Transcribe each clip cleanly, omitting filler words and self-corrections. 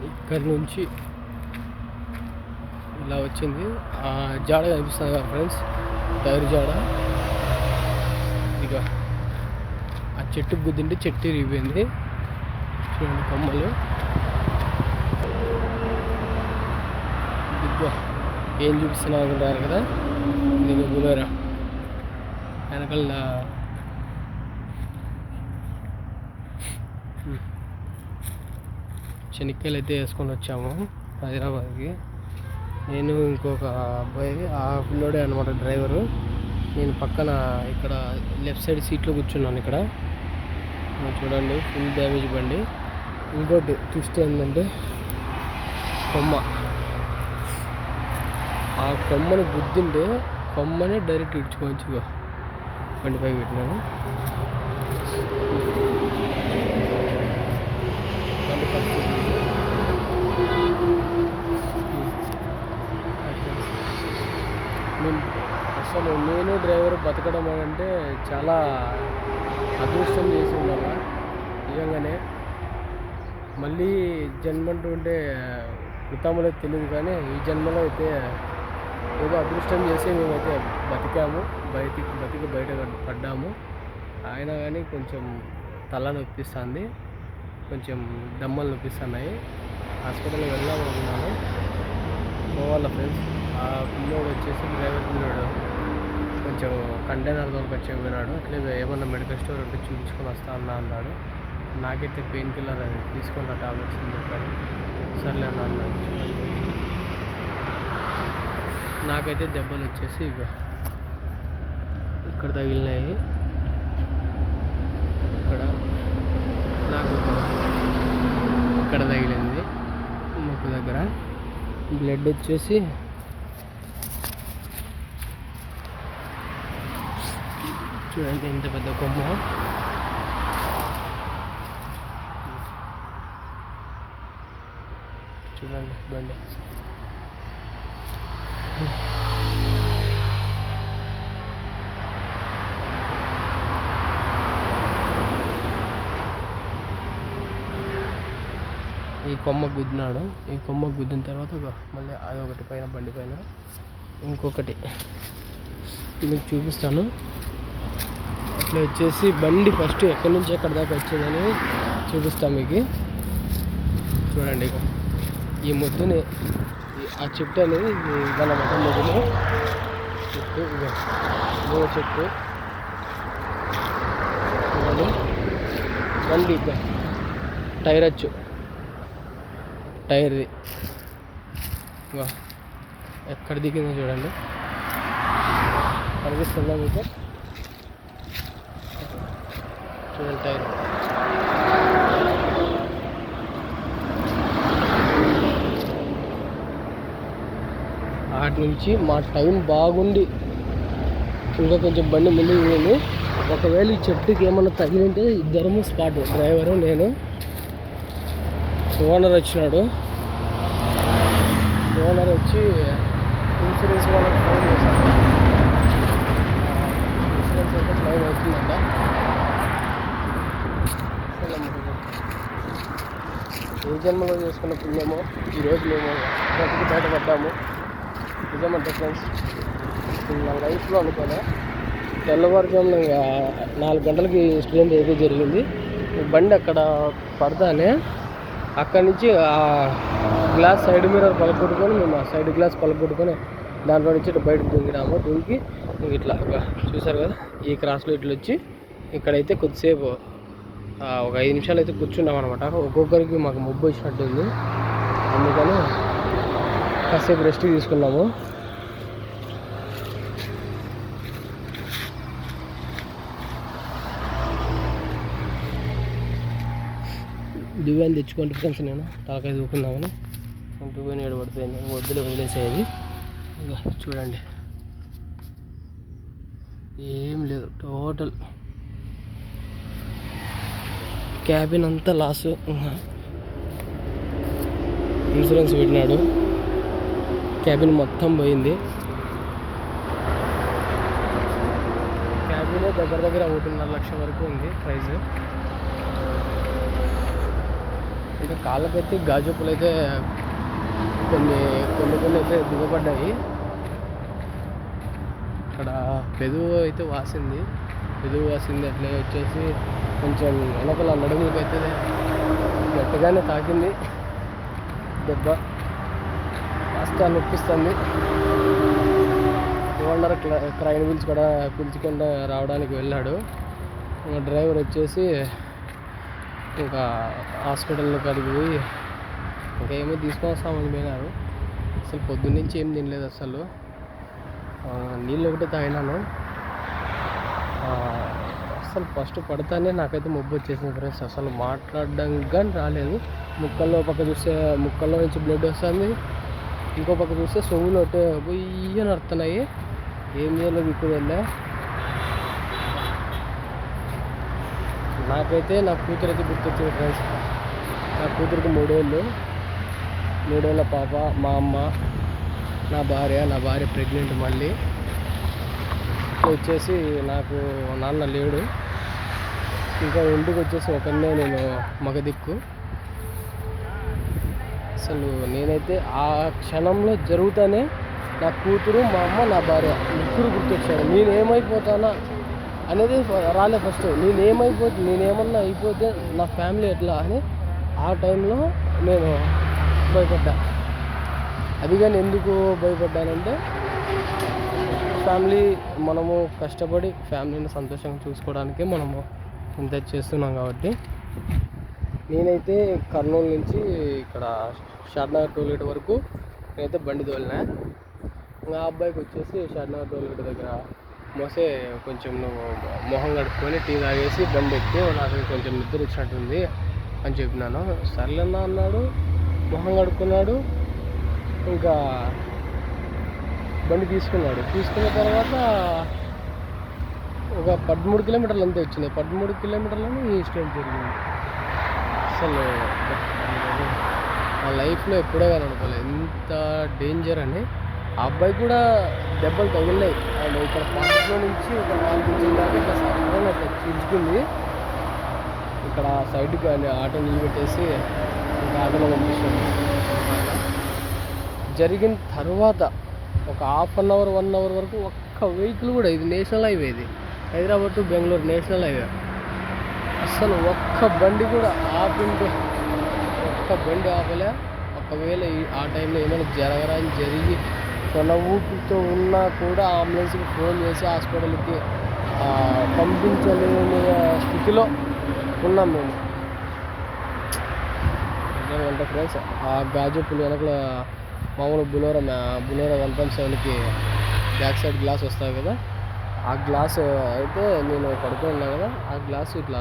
ఇక్కడి నుంచి ఇలా వచ్చింది. ఆ జాడ కనిపిస్తుంది కదా ఫ్రెండ్స్, టైర్ జాడ. ఇక ఆ చెట్టు గుద్దింటే చెట్టు ఇరిగిపోయింది. చూడండి కొమ్మలు. ఇదిగో ఏం చూపిస్తున్నా అనుకుంటారు కదా, ఇది బులోరా. వెనకాల శనక్కాయలు అయితే వేసుకొని వచ్చాము హైదరాబాద్కి. నేను ఇంకొక అబ్బాయి, ఆ పిల్లోడే అనమాట డ్రైవరు. నేను పక్కన ఇక్కడ లెఫ్ట్ సైడ్ సీట్లో కూర్చున్నాను. ఇక్కడ చూడండి ఫుల్ డ్యామేజ్ బండి. ఇంకోటి ట్విస్ట్ ఏంటంటే కొమ్మ, ఆ కొమ్మని గుద్దింటే కొమ్మనే డైరెక్ట్ ఇడ్చుకోవచ్చు. బండి పైకి పెట్టినాను. బండి పరిస్థితి అసలు నేను డ్రైవర్ బతకడం అంటే చాలా అదృష్టం చేసి ఉండాలి నిజంగానే. మళ్ళీ జన్మంటూ ఉంటే కృతములో తెలియదు, కానీ ఈ జన్మలో అయితే ఏదో అదృష్టం చేసి మేమైతే బతికాము, బతికి బయట పడ్డాము. అయినా కానీ కొంచెం తల నొప్పిస్తుంది, కొంచెం దమ్మలు నొప్పిస్తున్నాయి. హాస్పిటల్కి వెళ్ళామనుకున్నాను, పోవాల ఫ్రెండ్స్. ఆ పిల్లోడు వచ్చేసి డ్రైవర్ పిల్లోడు కొంచెం కంటైనర్ దొరికి పోయినాడు. అట్లే ఏమన్నా మెడికల్ స్టోర్ ఉంటే చూపించుకొని వస్తా అన్నాడు. నాకైతే పెయిన్ కిల్లర్ అది తీసుకున్న టాబ్లెట్స్ అని చెప్పాడు. సర్లే అన్నాడు. నాకైతే దెబ్బలు వచ్చేసి ఇక్కడ తగిలినాయి. నాకు ఇక్కడ తగిలింది ముక్కు దగ్గర. బ్లడ్ వచ్చేసి చూడండి ఎంత పెద్ద కొమ్మ. చూడండి బండి. ఈ కొమ్మ గుద్దినాడు. ఈ కొమ్మ గుద్దిన తర్వాత మళ్ళీ అదొకటి పైన బండి పైన ఇంకొకటి మీకు చూపిస్తాను. అట్లా వచ్చేసి బండి ఫస్ట్ ఎక్కడి నుంచి ఎక్కడి దాకా వచ్చేదని చూపిస్తాం మీకు. చూడండి ఇక ఈ ముద్దుని, ఆ చెట్టు అనేది ఇదన్నమాట. ముద్దులో చెట్టు, ఇక చెట్టు చూడండి. బండి ఇక టైర్ వచ్చు, టైర్ది ఎక్కడ దిగిందో చూడండి, కనిపిస్తుందా మీకు? చూడండి టైర్. వాటి నుంచి మా టైం బాగుండి ఇంకా కొంచెం బండి ముందుకు పోయింది. ఒకవేళ ఈ చెట్టుకి ఏమన్నా తగిలింటే ఇద్దరము స్పాట్, డ్రైవరు నేను. ఓనర్ వచ్చినాడు. ఓనర్ వచ్చి ఇన్సూరెన్స్ వాళ్ళకి ఫోన్ చేశాను. ఇన్సూరెన్స్ అయితే క్లెయిమ్ అవుతుందంట. ఏ జన్మలో చేసుకున్న పుణ్యమో ఈరోజు మేము బతికి బయటపడ్డాము. నిజమంటే ఫ్రెండ్స్, నా లైఫ్లో అనుకోలే. తెల్లవారుజామున 4 గంటలకి ఇన్సిడెంట్ అయితే జరిగింది. బండి అక్కడ పడతానే అక్కడి నుంచి ఆ గ్లాస్ సైడ్ మిర్రర్ పలగొట్టుకొని, మేము ఆ సైడ్ గ్లాస్ పలగొట్టుకొని దాంట్లో నుంచి ఇట్లా బయటకు దుంకినాము. దుంకి ఇట్లా చూసారు కదా, ఈ క్రాస్లో ఇట్లా వచ్చి ఇక్కడైతే కొద్దిసేపు ఒక 5 నిమిషాలు అయితే కూర్చున్నాం అనమాట. ఒక్కొక్కరికి మాకు ముబ్బు వచ్చినట్టుంది, అందుకని కాసేపు రెస్ట్ తీసుకున్నాము. దివ్యాన్ని తెచ్చుకోండి ఫ్రెండ్స్, నేను తలకాయ దూకున్నామని. దువ్వని ఏడబడిపోయింది, వద్దులే వదిలేసేది. ఇంకా చూడండి ఏం లేదు, టోటల్ క్యాబిన్ అంతా లాసు. ఇన్సూరెన్స్ పెట్టినాడు, క్యాబిన్ మొత్తం పోయింది. క్యాబిన్ దగ్గర 1.5 లక్షల వరకు ఉంది ప్రైజ్. అంటే కాళ్ళకైతే గాజుప్పులు అయితే కొన్ని కొన్ని కొన్ని అయితే దిగబడ్డాయి. ఇక్కడ పెదవు అయితే వాసింది అట్లే వచ్చేసి కొంచెం వెనకల నడుములకి అయితే గట్టిగానే తాకింది దెబ్బ, కాస్త నొప్పిస్తుంది. ఓనర్ క్రైన్ పిలుచుకుండా రావడానికి వెళ్ళాడు. డ్రైవర్ వచ్చేసి ఇంకా హాస్పిటల్లో కాడికి పోయి ఇంకా ఏమో తీసుకొని వస్తామని పోయినారు. అసలు పొద్దున్నుంచి ఏం తినలేదు, అసలు నీళ్ళు ఒకటే తాగినాను. అసలు ఫస్ట్ పడతానే నాకైతే మొబ్బు వచ్చేసింది ఫ్రెండ్స్. అసలు మాట్లాడడం కానీ రాలేదు. ముక్కల్లో పక్క చూస్తే ముక్కల్లో నుంచి బ్లడ్ వస్తుంది, ఇంకో పక్క చూస్తే సొమ్ములు ఒకటే బొయ్య నడుతున్నాయి. ఏం చేయలేదు ఇప్పుడు వెళ్ళా. నాకైతే నా కూతురు అయితే గుర్తొచ్చింది ఫ్రెండ్స్. నా కూతురికి 3 ఏళ్ళ పాప, మా అమ్మ, నా భార్య ప్రెగ్నెంట్. మళ్ళీ వచ్చేసి నాకు నాన్న లేడు, ఇంకా ఇంటికి వచ్చేసి ఒకనే నేను మగ దిక్కు. అసలు నేనైతే ఆ క్షణంలో జరుగుతానే నా కూతురు, మా అమ్మ, నా భార్య ముగ్గురు గుర్తొచ్చాడు. నేనేమైపోతానా అనేది రాలే ఫస్ట్. నేనేమన్నా అయిపోతే నా ఫ్యామిలీ ఎట్లా అని ఆ టైంలో నేను భయపడ్డా. అది కానీ ఎందుకు భయపడ్డానంటే ఫ్యామిలీ, మనము కష్టపడి ఫ్యామిలీని సంతోషంగా చూసుకోవడానికే మనము ఇంత చేస్తున్నాం కాబట్టి. నేనైతే కర్నూలు నుంచి ఇక్కడ షాద్నగర్ టోల్గేట్ వరకు నేనైతే బండి తోలినా. ఇంకా అబ్బాయికి వచ్చేసి షాద్నగర్ టోల్గేట్ దగ్గర మోసే కొంచెం నువ్వు మొహం కడుక్కొని టీ తాగేసి బండి ఎక్కు, నాకు కొంచెం నిద్ర వచ్చినట్టుంది అని చెప్పినాను. సర్లేనా అన్నాడు, మొహం కడుక్కున్నాడు, ఇంకా బండి తీసుకున్న తర్వాత ఒక 13 కిలోమీటర్లు అంతే వచ్చింది. 13 కిలోమీటర్లను ఈ ఇన్సిడెంట్ జరిగింది. అసలు నా లైఫ్లో ఎప్పుడో కానీ అనుకోలేదు ఇంత డేంజర్ అని. ఆ అబ్బాయి కూడా దెబ్బలు తగిలినాయి. అండ్ ఇక్కడ పార్టీలో నుంచి ఒక 4 ఇంచుల దాకా ఇట్లా సర్వం అట్లా చీల్చుకుంది. ఇక్కడ సైడ్కి ఆటో నిలబెట్టేసి ఇంకా ఆటోలో పంపిస్తుంది. జరిగిన తర్వాత ఒక హాఫ్ అన్ అవర్ 1 అవర్ వరకు ఒక్క వెహికల్ కూడా, ఇది నేషనల్ హైవే, ఇది Hyderabad to Bengaluru national highway, అస్సలు ఒక్క బండి కూడా ఆపలే. ఒకవేళ ఆ టైంలో ఏమైనా జరిగి కొన ఊపితో ఉన్నా కూడా అంబులెన్స్కి ఫోన్ చేసి హాస్పిటల్కి పంపించలేని స్థితిలో ఉన్నాం మేము. అంటే ఫ్రెండ్స్, ఆ గాజుప్పులు వెనకల మామూలు బులోరా 1.7కి బ్యాక్ సైడ్ గ్లాస్ వస్తాయి కదా, ఆ గ్లాస్ అయితే నేను పడుకొని ఉన్నా కదా, ఆ గ్లాస్ ఇట్లా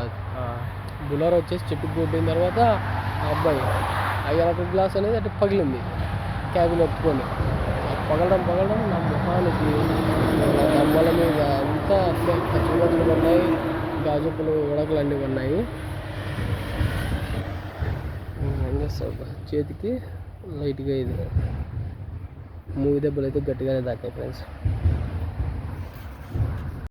బులోరా వచ్చేసి చెట్టుకు కొట్టిన తర్వాత ఆ అబ్బాయి ఆ వెనక గ్లాస్ అనేది అంటే పగిలింది క్యాబిన్ ఎత్తుకొని. పగలడం నా ముఖానికి, దమ్మల మీద అంతా అట్లే చూడట్లు పడినాయి, గాజుప్పులు ఉడకలు అన్నీ ఉన్నాయి. ఏం చేస్తావు, చేతికి లైట్గా ఇది 3 దెబ్బలు అయితే గట్టిగానే తాకాయి ఫ్రెండ్స్.